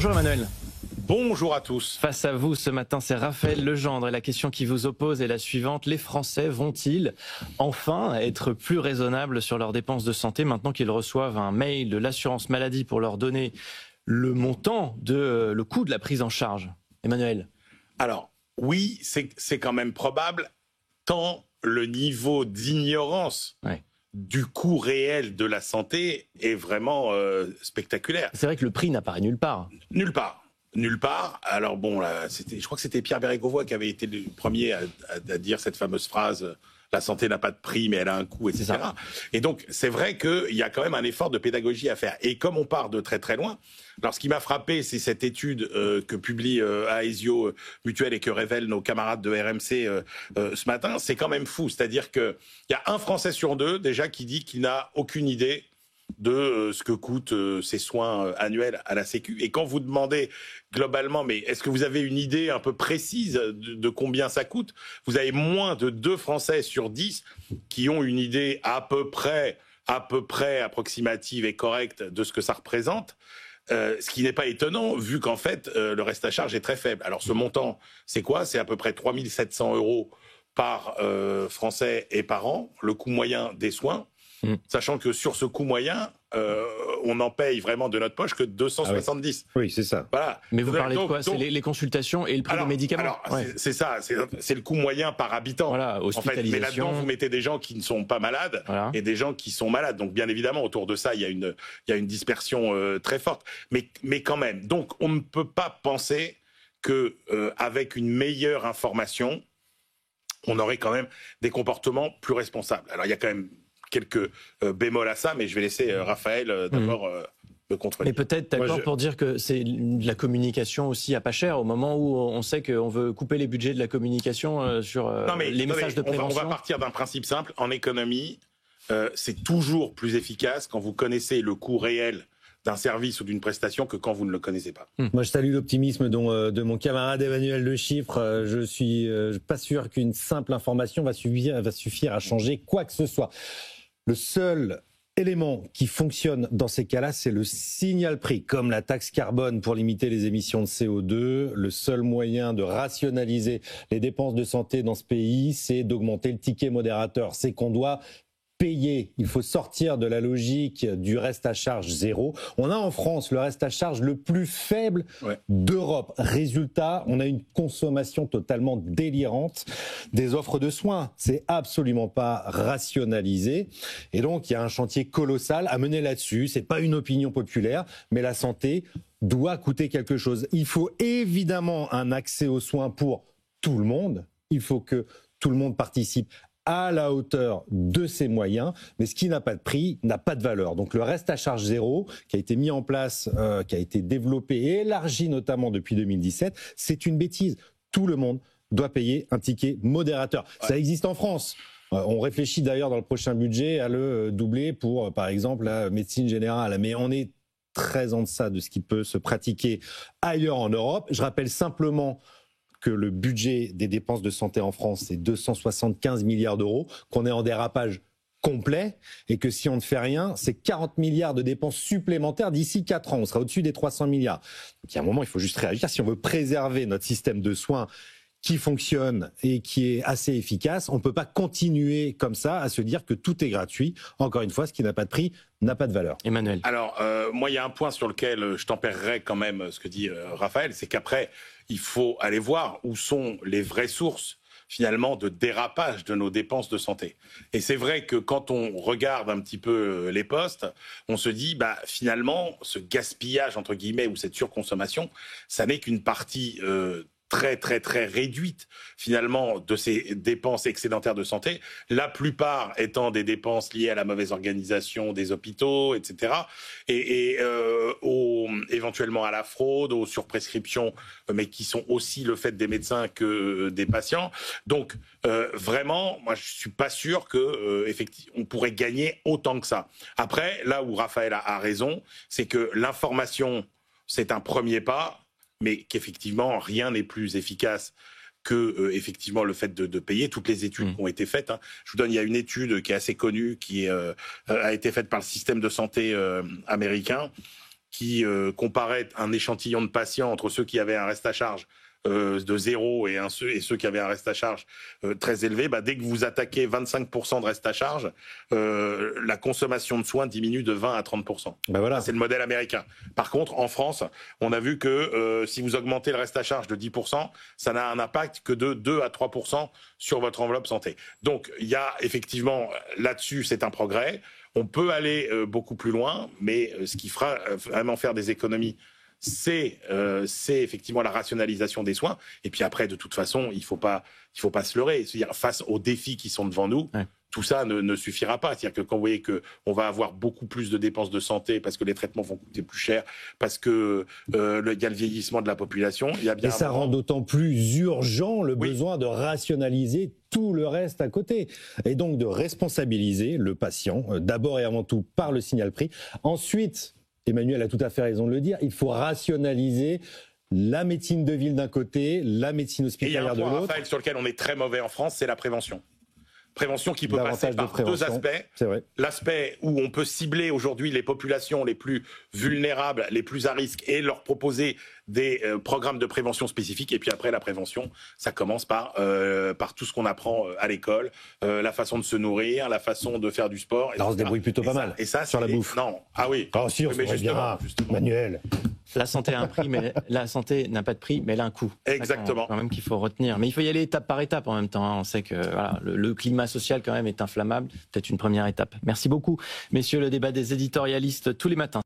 Bonjour Emmanuel. Bonjour à tous. Face à vous ce matin, c'est Raphaël Legendre et la question qui vous oppose est la suivante. Les Français vont-ils enfin être plus raisonnables sur leurs dépenses de santé maintenant qu'ils reçoivent un mail de l'assurance maladie pour leur donner le montant le coût de la prise en charge? Emmanuel. Alors, oui, c'est quand même probable, tant le niveau d'ignorance du coût réel de la santé est vraiment spectaculaire. C'est vrai que le prix n'apparaît nulle part. Nulle part. Nulle part. Alors bon, là, je crois que c'était Pierre Bérégovoy qui avait été le premier à dire cette fameuse phrase « La santé n'a pas de prix, mais elle a un coût », etc. Et donc, c'est vrai qu'il y a quand même un effort de pédagogie à faire. Et comme on part de très très loin, alors ce qui m'a frappé, c'est cette étude que publie Aesio Mutuelle et que révèlent nos camarades de RMC ce matin. C'est quand même fou. C'est-à-dire qu'il y a un Français sur deux déjà qui dit qu'il n'a aucune idée de ce que coûtent ces soins annuels à la Sécu. Et quand vous demandez globalement, mais est-ce que vous avez une idée un peu précise de combien ça coûte? Vous avez moins de 2 Français sur 10 qui ont une idée à peu près approximative et correcte de ce que ça représente. Ce qui n'est pas étonnant, vu qu'en fait, le reste à charge est très faible. Alors ce montant, c'est quoi? C'est à peu près 3 700 € par Français et par an, le coût moyen des soins. Sachant que sur ce coût moyen, on en paye vraiment de notre poche que 270. Oui, c'est ça. Voilà. Mais vous parlez de quoi? C'est les consultations et le prix des médicaments? C'est ça, c'est le coût moyen par habitant. Voilà, hospitalisation. En fait, mais là-dedans, vous mettez des gens qui ne sont pas malades et des gens qui sont malades. Donc bien évidemment, autour de ça, il y a une dispersion très forte. Mais quand même, donc on ne peut pas penser que avec une meilleure information, on aurait quand même des comportements plus responsables. Alors il y a quand même quelques bémols à ça, mais je vais laisser Raphaël d'abord me contrôler. Mais peut-être d'accord pour dire que c'est de la communication aussi à pas cher, au moment où on sait qu'on veut couper les budgets de la communication sur les messages de prévention. On va partir d'un principe simple. En économie, c'est toujours plus efficace quand vous connaissez le coût réel d'un service ou d'une prestation que quand vous ne le connaissez pas. Moi, je salue l'optimisme de mon camarade Emmanuel Le Chiffre. Je suis pas sûr qu'une simple information va suffire à changer quoi que ce soit. Le seul élément qui fonctionne dans ces cas-là, c'est le signal prix, comme la taxe carbone pour limiter les émissions de CO2. Le seul moyen de rationaliser les dépenses de santé dans ce pays, c'est d'augmenter le ticket modérateur. C'est qu'on doit payer. Il faut sortir de la logique du reste à charge zéro. On a en France le reste à charge le plus faible d'Europe. Résultat, on a une consommation totalement délirante des offres de soins. C'est absolument pas rationalisé. Et donc, il y a un chantier colossal à mener là-dessus. C'est pas une opinion populaire, mais la santé doit coûter quelque chose. Il faut évidemment un accès aux soins pour tout le monde. Il faut que tout le monde participe à la hauteur de ses moyens, mais ce qui n'a pas de prix n'a pas de valeur. Donc le reste à charge zéro, qui a été mis en place, qui a été développé et élargi notamment depuis 2017, c'est une bêtise. Tout le monde doit payer un ticket modérateur. Ça existe en France. On réfléchit d'ailleurs dans le prochain budget à le doubler pour, par exemple, la médecine générale. Mais on est très en deçà de ce qui peut se pratiquer ailleurs en Europe. Je rappelle simplement que le budget des dépenses de santé en France, c'est 275 milliards d'euros, qu'on est en dérapage complet, et que si on ne fait rien, c'est 40 milliards de dépenses supplémentaires d'ici 4 ans. On sera au-dessus des 300 milliards. Donc il y a un moment, il faut juste réagir. Si on veut préserver notre système de soins qui fonctionne et qui est assez efficace, on ne peut pas continuer comme ça à se dire que tout est gratuit. Encore une fois, ce qui n'a pas de prix n'a pas de valeur. Emmanuel. Alors, moi, il y a un point sur lequel je tempérerai quand même ce que dit Raphaël, c'est qu'après, il faut aller voir où sont les vraies sources finalement de dérapage de nos dépenses de santé. Et c'est vrai que quand on regarde un petit peu les postes, on se dit finalement ce gaspillage entre guillemets ou cette surconsommation, ça n'est qu'une partie très très très réduite finalement de ces dépenses excédentaires de santé, la plupart étant des dépenses liées à la mauvaise organisation des hôpitaux, etc. Et éventuellement à la fraude, aux surprescriptions, mais qui sont aussi le fait des médecins que des patients. Donc vraiment, moi je suis pas sûr que effectivement on pourrait gagner autant que ça. Après, là où Raphaël a raison, c'est que l'information c'est un premier pas, mais qu'effectivement, rien n'est plus efficace que effectivement le fait de payer. Toutes les études qui ont été faites. Je vous donne, il y a une étude qui est assez connue, qui a été faite par le système de santé américain, qui comparait un échantillon de patients entre ceux qui avaient un reste à charge de 0 et ceux qui avaient un reste à charge très élevé, dès que vous attaquez 25% de reste à charge, la consommation de soins diminue de 20 à 30%. Voilà. C'est le modèle américain. Par contre, en France, on a vu que si vous augmentez le reste à charge de 10%, ça n'a un impact que de 2 à 3% sur votre enveloppe santé. Donc, il y a effectivement, là-dessus, c'est un progrès. On peut aller beaucoup plus loin, mais ce qui fera vraiment faire des économies, c'est effectivement la rationalisation des soins. Et puis après, de toute façon, il faut pas se leurrer. C'est-à-dire, face aux défis qui sont devant nous, tout ça ne suffira pas. C'est-à-dire que quand vous voyez qu'on va avoir beaucoup plus de dépenses de santé parce que les traitements vont coûter plus cher, parce que y a le vieillissement de la population, il y a bien. Et ça rend d'autant plus urgent le besoin de rationaliser tout le reste à côté. Et donc de responsabiliser le patient, d'abord et avant tout par le signal prix. Ensuite, Emmanuel a tout à fait raison de le dire, il faut rationaliser la médecine de ville d'un côté, la médecine hospitalière de l'autre. Et il y a un point, Raphaël, sur lequel on est très mauvais en France, c'est la prévention. Prévention qui peut passer par deux aspects. L'aspect où on peut cibler aujourd'hui les populations les plus vulnérables, les plus à risque, et leur proposer des programmes de prévention spécifiques. Et puis après, la prévention, ça commence par tout ce qu'on apprend à l'école, la façon de se nourrir, la façon de faire du sport. Alors on se débrouille plutôt pas mal sur la bouffe. Non, ah oui. Ah si, on se débrouille bien, Manuel. La santé a un prix, mais la santé n'a pas de prix, mais elle a un coût. Exactement. Quand même qu'il faut retenir. Mais il faut y aller étape par étape en même temps. On sait que voilà, le climat social quand même est inflammable. Peut-être une première étape. Merci beaucoup, messieurs. Le débat des éditorialistes tous les matins.